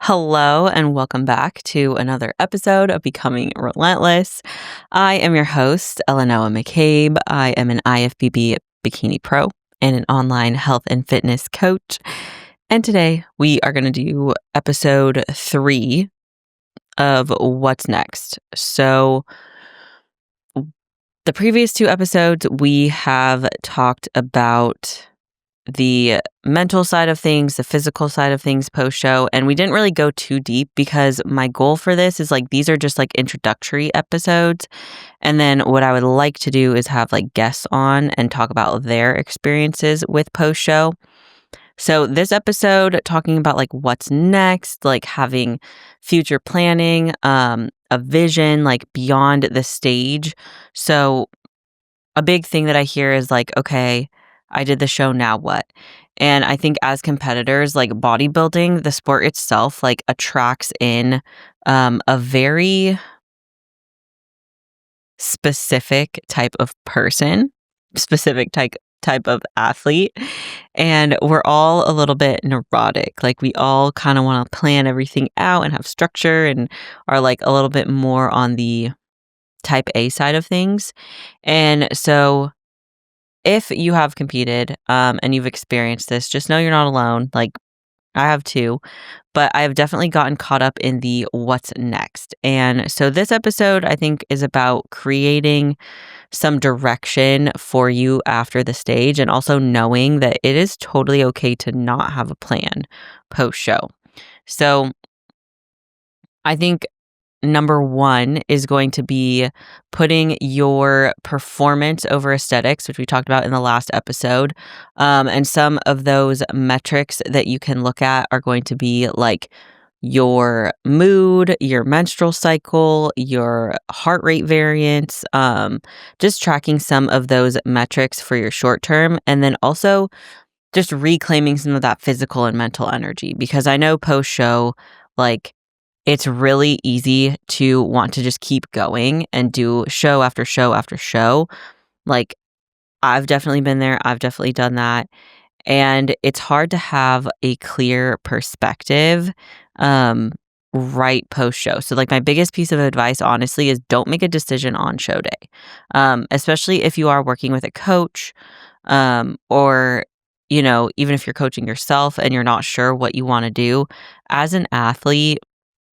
Hello, and welcome back to another episode of Becoming Relentless. I am your host, Eleanor McCabe. I am an IFBB Bikini Pro and an online health and fitness coach. And today we are going to do episode 3 of What's Next. So, the previous 2 episodes, we have talked about the mental side of things, the physical side of things post-show, and we didn't really go too deep because my goal for this is these are just introductory episodes. And then what I would like to do is have guests on and talk about their experiences with post-show. So this episode talking about what's next, having future planning, a vision beyond the stage. So a big thing that I hear is okay, I did the show, now what? And I think as competitors, bodybuilding, the sport itself, attracts in a very specific type of person, specific type of athlete. And we're all a little bit neurotic. We all kind of want to plan everything out and have structure and are a little bit more on the type A side of things. And so if you have competed and you've experienced this, just know you're not alone. I have too, but I have definitely gotten caught up in the what's next. And so this episode, I think, is about creating some direction for you after the stage and also knowing that it is totally okay to not have a plan post-show. So I think number 1 is going to be putting your performance over aesthetics, which we talked about in the last episode. And some of those metrics that you can look at are going to be your mood, your menstrual cycle, your heart rate variance, just tracking some of those metrics for your short term. And then also just reclaiming some of that physical and mental energy, because I know post-show, it's really easy to want to just keep going and do show after show after show. I've definitely been there. I've definitely done that. And it's hard to have a clear perspective right post-show. So my biggest piece of advice, honestly, is don't make a decision on show day, especially if you are working with a coach or even if you're coaching yourself and you're not sure what you want to do. As an athlete,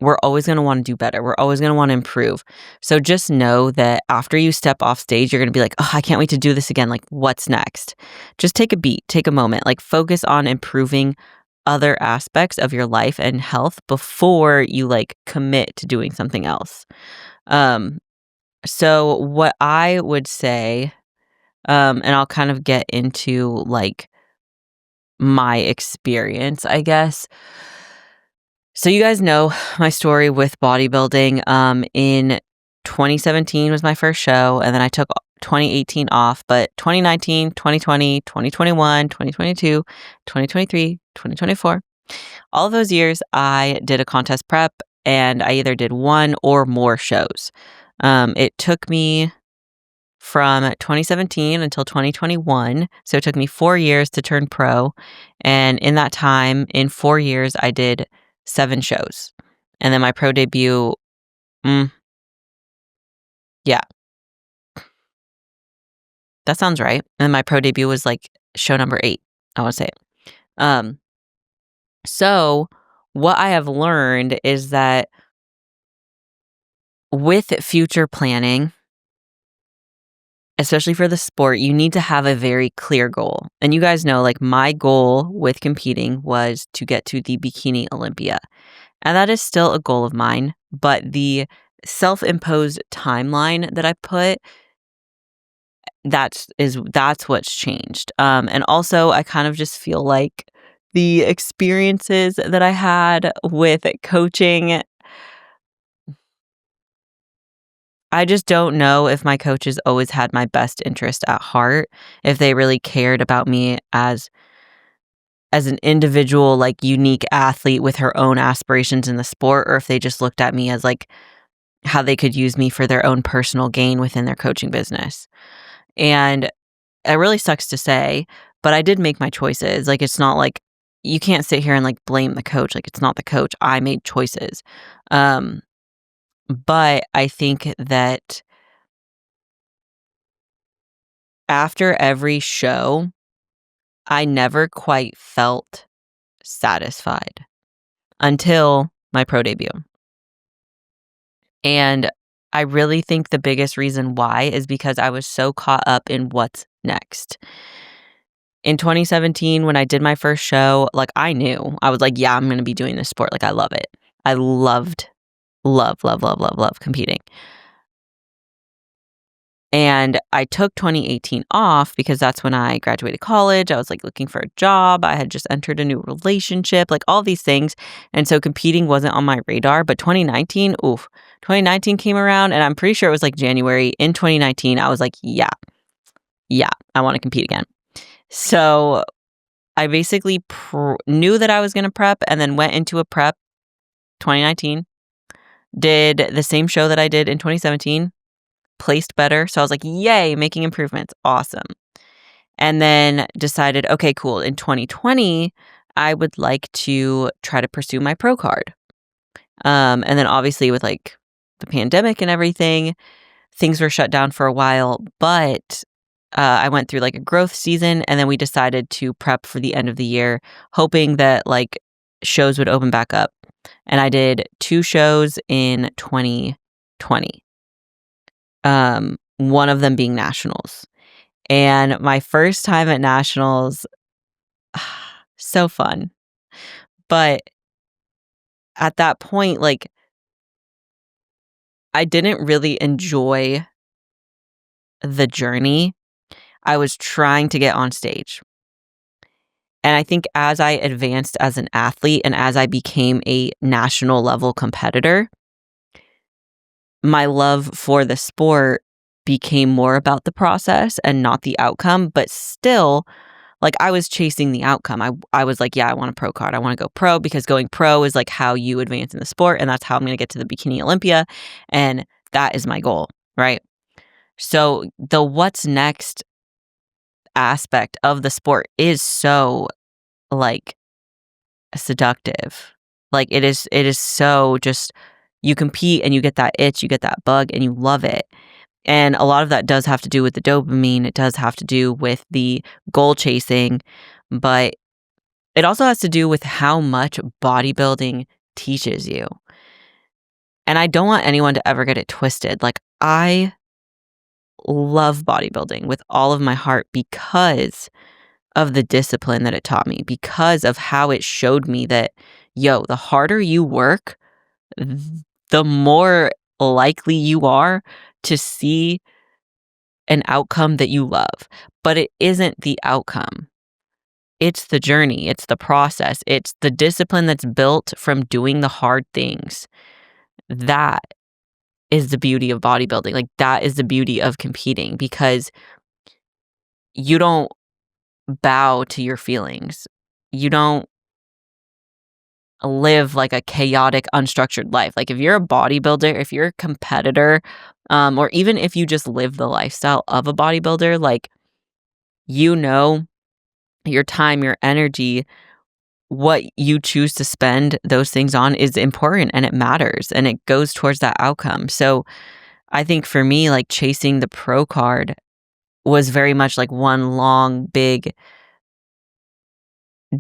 we're always going to want to do better. We're always going to want to improve. So just know that after you step off stage, you're going to be oh, I can't wait to do this again. What's next? Just take a beat, take a moment, focus on improving other aspects of your life and health before you commit to doing something else. So what I would say, and I'll kind of get into my experience, I guess. So you guys know my story with bodybuilding. In 2017 was my first show, and then I took 2018 off, but 2019, 2020, 2021, 2022, 2023, 2024, all of those years I did a contest prep and I either did 1 or more shows. It took me from 2017 until 2021. So it took me 4 years to turn pro. And in that time, in 4 years, I did 7 shows. And then my pro debut, yeah, that sounds right. And my pro debut was show number 8, I want to say. So what I have learned is that with future planning, especially for the sport, you need to have a very clear goal. And you guys know, my goal with competing was to get to the Bikini Olympia. And that is still a goal of mine. But the self-imposed timeline that I put, that's what's changed. And also, I kind of just feel the experiences that I had with coaching, I just don't know if my coaches always had my best interest at heart, if they really cared about me as an individual, unique athlete with her own aspirations in the sport, or if they just looked at me as how they could use me for their own personal gain within their coaching business. And it really sucks to say, but I did make my choices. It's not you can't sit here and like blame the coach. Like, it's not the coach. I made choices. But I think that after every show, I never quite felt satisfied until my pro debut. And I really think the biggest reason why is because I was so caught up in what's next. In 2017, when I did my first show, like, I knew. I was like, yeah, I'm going to be doing this sport. Like, I love it. I love competing. And I took 2018 off because that's when I graduated college. I was like looking for a job. I had just entered a new relationship, like all these things. And so competing wasn't on my radar. But 2019 came around, and I'm pretty sure it was like January in 2019. I was like, yeah, I want to compete again. So I basically knew that I was going to prep, and then went into a prep 2019, did the same show that I did in 2017. Placed better. So I was like, yay, making improvements. Awesome. And then decided, okay, cool. In 2020, I would like to try to pursue my pro card. And then obviously with like the pandemic and everything, things were shut down for a while, but I went through like a growth season, and then we decided to prep for the end of the year, hoping that like shows would open back up. And I did 2 shows in 2020. One of them being nationals. And my first time at nationals, so fun. But at that point, like, I didn't really enjoy the journey. I was trying to get on stage. And I think as I advanced as an athlete and as I became a national level competitor, my love for the sport became more about the process and not the outcome. But still, like, I was chasing the outcome. I was like, yeah, I want a pro card. I want to go pro, because going pro is like how you advance in the sport. And that's how I'm going to get to the Bikini Olympia. And that is my goal, right? So the what's next aspect of the sport is so like seductive. Like, it is so just, you compete and you get that itch, you get that bug, and you love it. And a lot of that does have to do with the dopamine. It does have to do with the goal chasing, but it also has to do with how much bodybuilding teaches you. And I don't want anyone to ever get it twisted. Like, I love bodybuilding with all of my heart because of the discipline that it taught me, because of how it showed me that, yo, the harder you work, the more likely you are to see an outcome that you love. But it isn't the outcome. It's the journey. It's the process. It's the discipline that's built from doing the hard things. That is the beauty of bodybuilding. Like, that is the beauty of competing, because you don't bow to your feelings. You don't live like a chaotic, unstructured life. Like, if you're a bodybuilder, if you're a competitor, or even if you just live the lifestyle of a bodybuilder, like, you know, your time, your energy, what you choose to spend those things on is important, and it matters, and it goes towards that outcome. So I think for me, like, chasing the pro card was very much like one long, big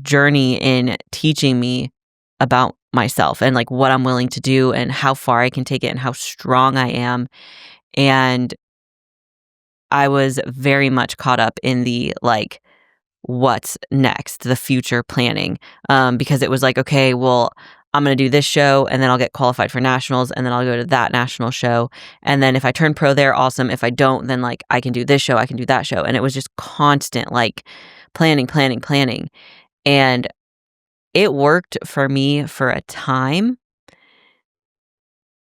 journey in teaching me about myself and like what I'm willing to do and how far I can take it and how strong I am. And I was very much caught up in the like, what's next, the future planning, because it was like, okay, well, I'm going to do this show, and then I'll get qualified for nationals, and then I'll go to that national show. And then if I turn pro there, awesome. If I don't, then like, I can do this show, I can do that show. And it was just constant like planning. And it worked for me for a time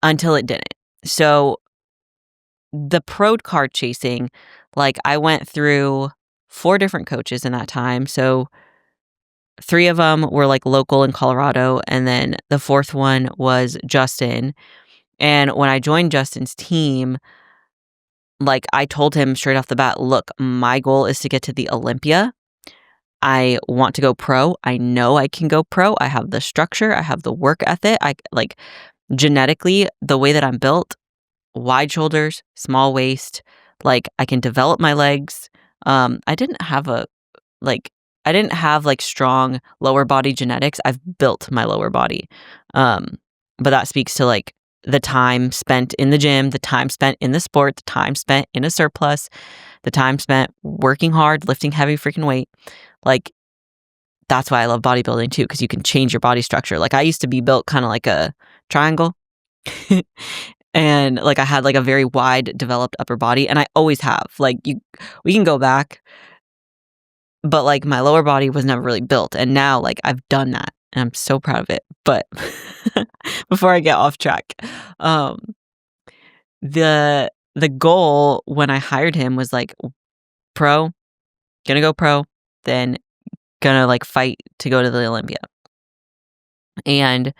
until it didn't. So the pro card chasing, like, I went through 4 different coaches in that time. So 3 of them were like local in Colorado, and then the 4th one was Justin. And when I joined Justin's team, like, I told him straight off the bat, look, my goal is to get to the Olympia. I want to go pro. I know I can go pro. I have the structure. I have the work ethic. I like genetically, the way that I'm built, wide shoulders, small waist, like I can develop my legs. I didn't have like I didn't have like strong lower body genetics. I've built my lower body. But that speaks to like the time spent in the gym, the time spent in the sport, the time spent in a surplus, the time spent working hard, lifting heavy freaking weight. Like that's why I love bodybuilding too, because you can change your body structure. Like I used to be built kind of like a triangle. And like I had like a very wide developed upper body, and I always have. Like we can go back, but like my lower body was never really built, and now like I've done that and I'm so proud of it. But before I get off track, um the goal when I hired him was like pro, gonna go pro, then gonna like fight to go to the Olympia. And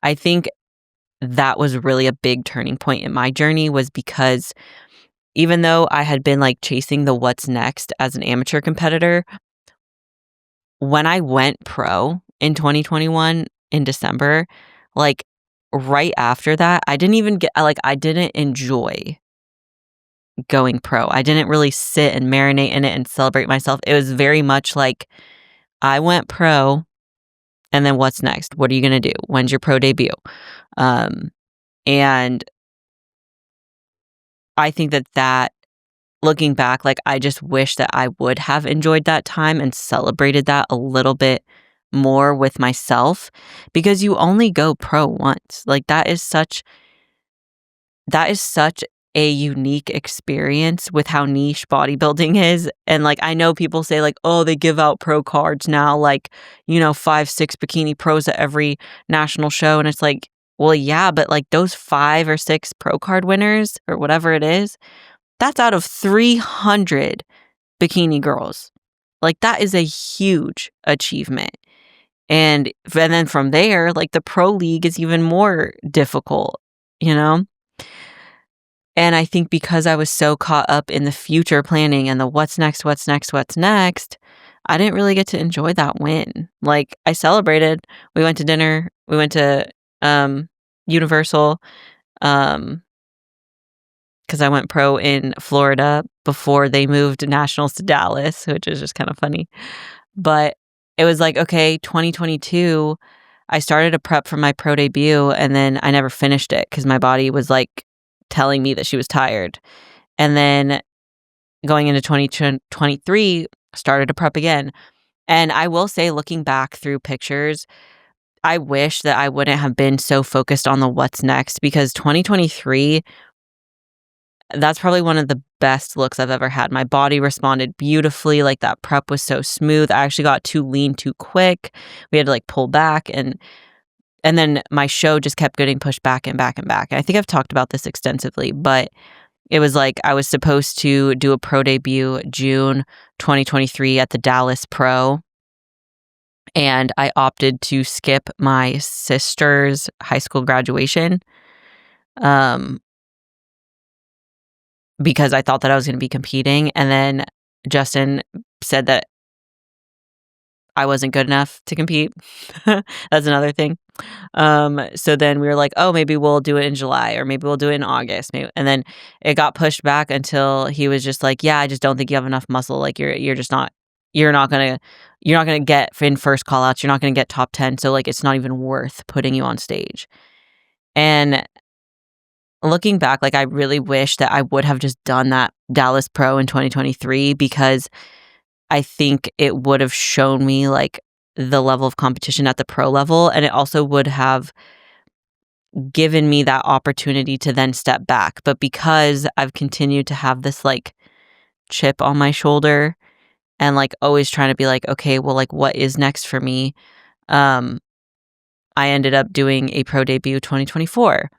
I think that was really a big turning point in my journey, was because even though I had been like chasing the what's next as an amateur competitor, when I went pro in 2021 in December, like right after that, I didn't enjoy going pro. I didn't really sit and marinate in it and celebrate myself. It was very much like I went pro, and then what's next? What are you going to do? When's your pro debut? And I think that looking back, like I just wish that I would have enjoyed that time and celebrated that a little bit more with myself, because you only go pro once. Like that is such a unique experience with how niche bodybuilding is. And like I know people say like, oh, they give out pro cards now, like, 5-6 bikini pros at every national show. And it's like, well, yeah, but like those 5 or 6 pro card winners or whatever it is, that's out of 300 bikini girls. Like that is a huge achievement. And then from there, like the pro league is even more difficult, you know? And I think because I was so caught up in the future planning and the what's next, I didn't really get to enjoy that win. Like I celebrated, we went to dinner, we went to Universal, because I went pro in Florida before they moved nationals to Dallas, which is just kind of funny. But it was like, okay, 2022, I started a prep for my pro debut, and then I never finished it because my body was like telling me that she was tired. And then going into 2023, started a prep again. And I will say, looking back through pictures, I wish that I wouldn't have been so focused on the what's next, because 2023, that's probably one of the best looks I've ever had. My body responded beautifully. Like that prep was so smooth. I actually got too lean too quick. We had to like pull back, and then my show just kept getting pushed back and back and back. I think I've talked about this extensively, but it was like I was supposed to do a pro debut June 2023 at the Dallas Pro, and I opted to skip my sister's high school graduation. Because I thought that I was going to be competing. And then Justin said that I wasn't good enough to compete. That's another thing. So then we were like, oh, maybe we'll do it in July, or maybe we'll do it in August. Maybe. And then it got pushed back until he was just like, yeah, I just don't think you have enough muscle. Like you're not going to get in first call outs. You're not going to get top 10. So like, it's not even worth putting you on stage. And looking back, like I really wish that I would have just done that Dallas Pro in 2023, because I think it would have shown me like the level of competition at the pro level, and it also would have given me that opportunity to then step back. But because I've continued to have this like chip on my shoulder and like always trying to be like, okay, well, like what is next for me? I ended up doing a pro debut 2024.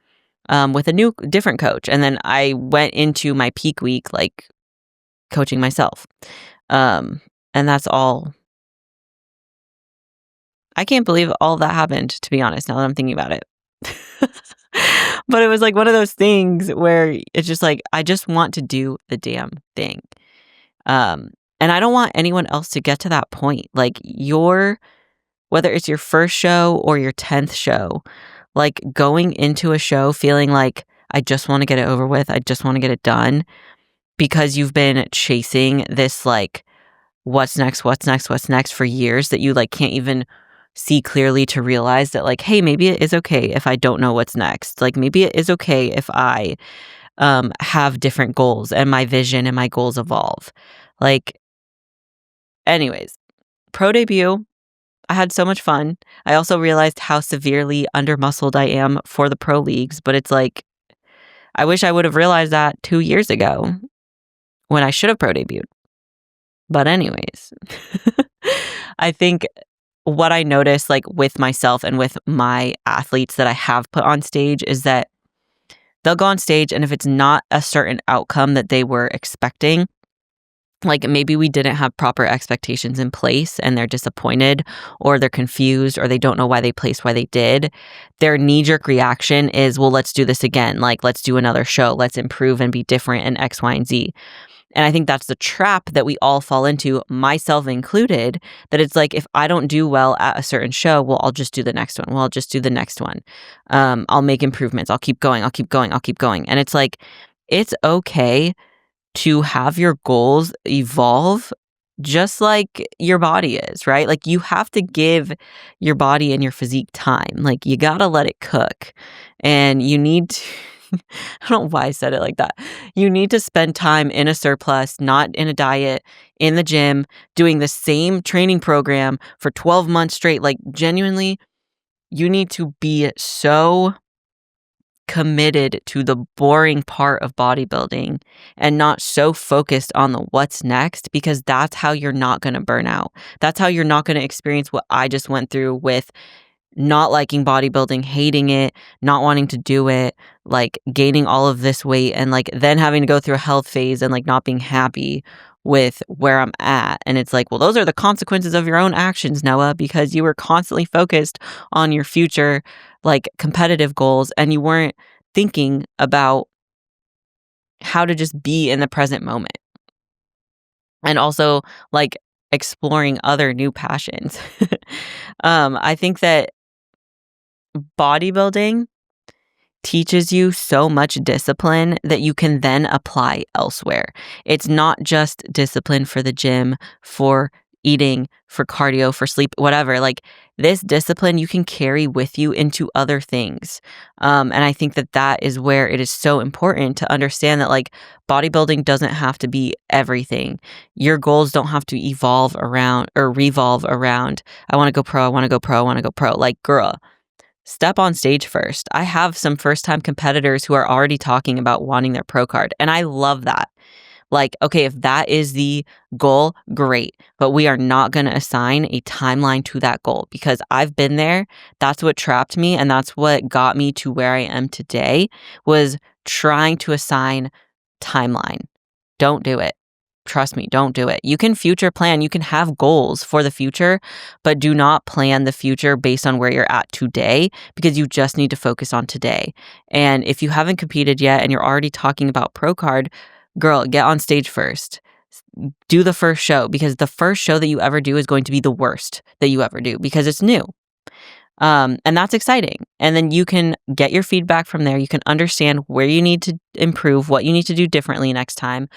With a different coach. And then I went into my peak week, like coaching myself. And that's all. I can't believe all that happened, to be honest, now that I'm thinking about it. But it was like one of those things where it's just like, I just want to do the damn thing. And I don't want anyone else to get to that point. Like whether it's your first show or your 10th show, like going into a show feeling like I just want to get it over with. I just want to get it done because you've been chasing this like what's next, what's next, what's next for years that you like can't even see clearly to realize that like, hey, maybe it is okay if I don't know what's next. Like maybe it is okay if I have different goals and my vision and my goals evolve. Like, anyways, pro debut, I had so much fun. I also realized how severely undermuscled I am for the pro leagues, but it's like, I wish I would have realized that 2 years ago when I should have pro debuted. But anyways, I think what I notice like with myself and with my athletes that I have put on stage is that they'll go on stage and if it's not a certain outcome that they were expecting, like maybe we didn't have proper expectations in place and they're disappointed or they're confused or they don't know why they placed why they did, their knee-jerk reaction is, well, let's do this again. Like, let's do another show. Let's improve and be different in X, Y, and Z. And I think that's the trap that we all fall into, myself included, that it's like, if I don't do well at a certain show, well, I'll just do the next one. Well, I'll just do the next one. I'll make improvements. I'll keep going. I'll keep going. I'll keep going. And it's like, it's okay to have your goals evolve just like your body is, right? Like you have to give your body and your physique time. Like you got to let it cook. And you need to I don't know why I said it like that. You need to spend time in a surplus, not in a diet, in the gym, doing the same training program for 12 months straight. Like genuinely, you need to be so committed to the boring part of bodybuilding and not so focused on the what's next, because that's how you're not going to burn out. That's how you're not going to experience what I just went through with not liking bodybuilding, hating it, not wanting to do it, like gaining all of this weight and like then having to go through a health phase and like not being happy with where I'm at. And it's like, well, those are the consequences of your own actions, Noah, because you were constantly focused on your future, like competitive goals, and you weren't thinking about how to just be in the present moment. And also like exploring other new passions. I think that bodybuilding teaches you so much discipline that you can then apply elsewhere. It's not just discipline for the gym, for eating, for cardio, for sleep, whatever. Like this discipline you can carry with you into other things. And I think that that is where it is so important to understand that like bodybuilding doesn't have to be everything. Your goals don't have to evolve around or revolve around, I want to go pro, I want to go pro, I want to go pro. Like, girl, step on stage first. I have some first-time competitors who are already talking about wanting their pro card, and I love that. Like, okay, if that is the goal, great, but we are not going to assign a timeline to that goal because I've been there. That's what trapped me, and that's what got me to where I am today, was trying to assign timeline. Don't do it. Trust me, don't do it. You can future plan, you can have goals for the future, but do not plan the future based on where you're at today, because you just need to focus on today. And if you haven't competed yet and you're already talking about pro card, girl, get on stage first. Do the first show, because the first show that you ever do is going to be the worst that you ever do because it's new. And that's exciting. And then you can get your feedback from there. You can understand where you need to improve, what you need to do differently next time.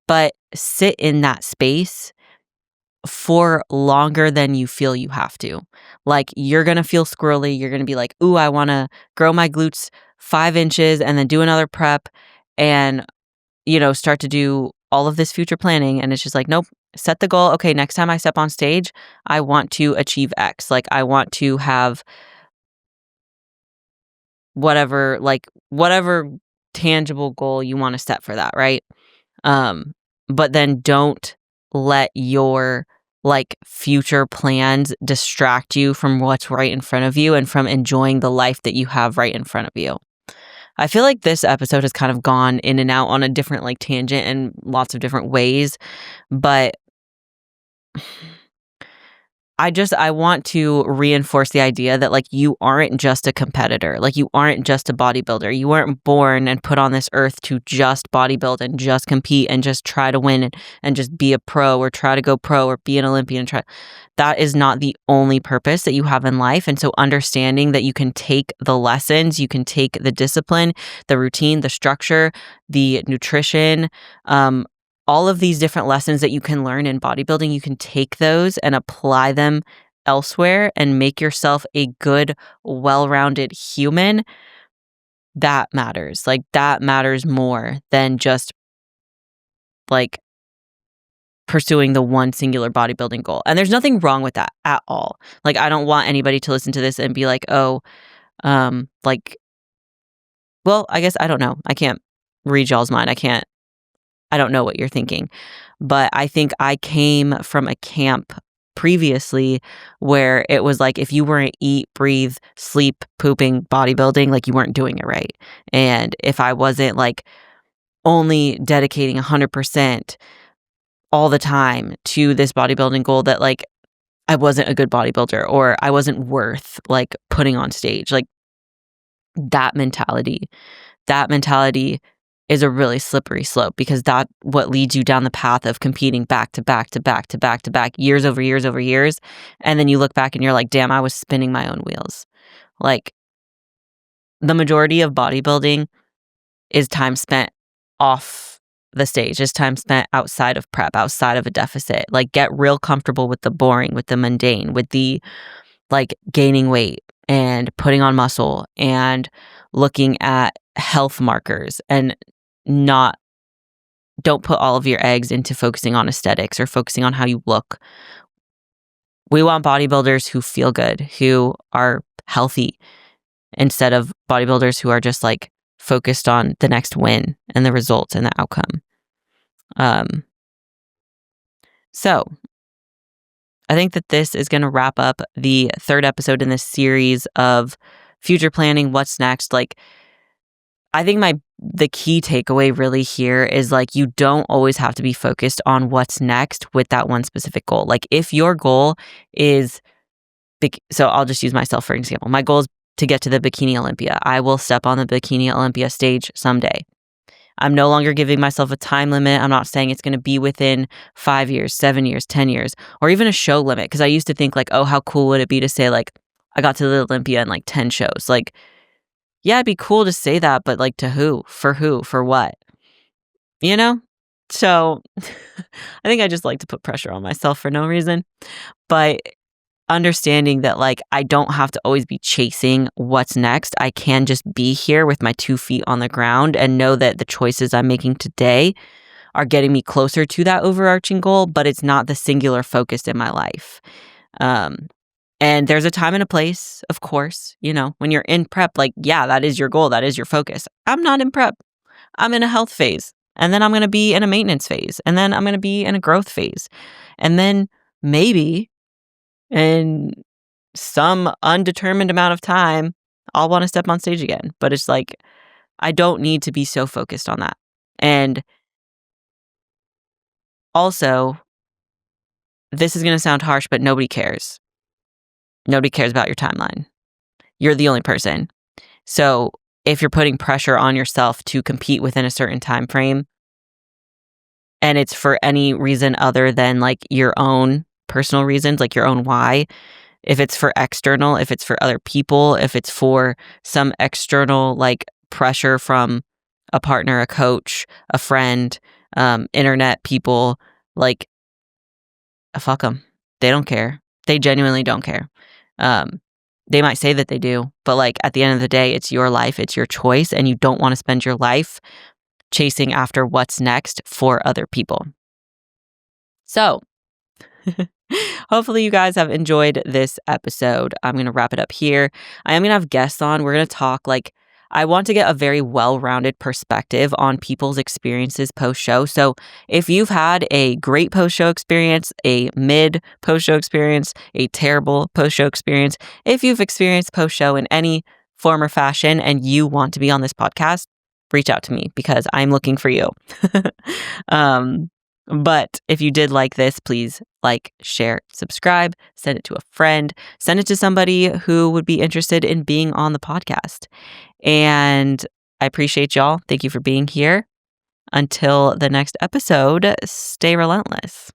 But sit in that space for longer than you feel you have to. Like you're going to feel squirrely. You're going to be like, ooh, I want to grow my glutes 5 inches and then do another prep and, start to do all of this future planning. And it's just like, nope, set the goal. Okay, next time I step on stage, I want to achieve X. Like I want to have whatever tangible goal you want to set for that, right? But then don't let your future plans distract you from what's right in front of you and from enjoying the life that you have right in front of you. I feel like this episode has kind of gone in and out on a different tangent in lots of different ways, but I want to reinforce the idea that like you aren't just a competitor. Like you aren't just a bodybuilder. You weren't born and put on this earth to just bodybuild and just compete and just try to win and just be a pro or try to go pro or be an Olympian. That is not the only purpose that you have in life. And so understanding that you can take the lessons, you can take the discipline, the routine, the structure, the nutrition, all of these different lessons that you can learn in bodybuilding, you can take those and apply them elsewhere and make yourself a good, well-rounded human. That matters. Like that matters more than just like pursuing the one singular bodybuilding goal. And there's nothing wrong with that at all. Like I don't want anybody to listen to this and be like, oh, like, well, I guess I don't know. I can't read y'all's mind. I don't know what you're thinking, but I think I came from a camp previously where it was like, if you weren't eat, breathe, sleep, pooping, bodybuilding, like you weren't doing it right. And if I wasn't like only dedicating 100% all the time to this bodybuilding goal, that like I wasn't a good bodybuilder or I wasn't worth like putting on stage, like that mentality is a really slippery slope, because that's what leads you down the path of competing back to back to back to back to back, years over years over years. And then you look back and you're like, damn, I was spinning my own wheels. Like the majority of bodybuilding is time spent off the stage, is time spent outside of prep, outside of a deficit. Like get real comfortable with the boring, with the mundane, with the like gaining weight and putting on muscle and looking at health markers, and don't put all of your eggs into focusing on aesthetics or focusing on how you look. We want bodybuilders who feel good, who are healthy, instead of bodybuilders who are just like focused on the next win and the results and the outcome. So I think that this is going to wrap up the third episode in this series of future planning, what's next. Like, I think the key takeaway really here is like, you don't always have to be focused on what's next with that one specific goal. Like if your goal is so I'll just use myself for example. My goal is to get to the Bikini Olympia. I will step on the Bikini Olympia stage someday. I'm no longer giving myself a time limit. I'm not saying it's going to be within 5 years, 7 years, 10 years, or even a show limit. Because I used to think like, oh, how cool would it be to say like, I got to the Olympia in like 10 shows. Like, yeah, it'd be cool to say that, but like to who? For what? You know? So I think I just like to put pressure on myself for no reason. But understanding that like I don't have to always be chasing what's next. I can just be here with my 2 feet on the ground and know that the choices I'm making today are getting me closer to that overarching goal, but it's not the singular focus in my life. And there's a time and a place, of course, you know, when you're in prep, like, yeah, that is your goal. That is your focus. I'm not in prep. I'm in a health phase, and then I'm going to be in a maintenance phase, and then I'm going to be in a growth phase. And then maybe in some undetermined amount of time, I'll want to step on stage again. But it's like, I don't need to be so focused on that. And also, this is going to sound harsh, but nobody cares. Nobody cares about your timeline. You're the only person. So if you're putting pressure on yourself to compete within a certain time frame, and it's for any reason other than like your own personal reasons, like your own why, if it's for external, if it's for other people, if it's for some external like pressure from a partner, a coach, a friend, internet people, like fuck them. They don't care. They genuinely don't care. They might say that they do, but like at the end of the day, it's your life, it's your choice, and you don't want to spend your life chasing after what's next for other people. So hopefully you guys have enjoyed this episode. I'm going to wrap it up here. I am going to have guests on. We're going to talk like, I want to get a very well-rounded perspective on people's experiences post-show. So if you've had a great post-show experience, a mid post-show experience, a terrible post-show experience, if you've experienced post-show in any form or fashion and you want to be on this podcast, reach out to me because I'm looking for you. But if you did like this, please like, share, subscribe, send it to a friend, send it to somebody who would be interested in being on the podcast. And I appreciate y'all. Thank you for being here. Until the next episode, stay relentless.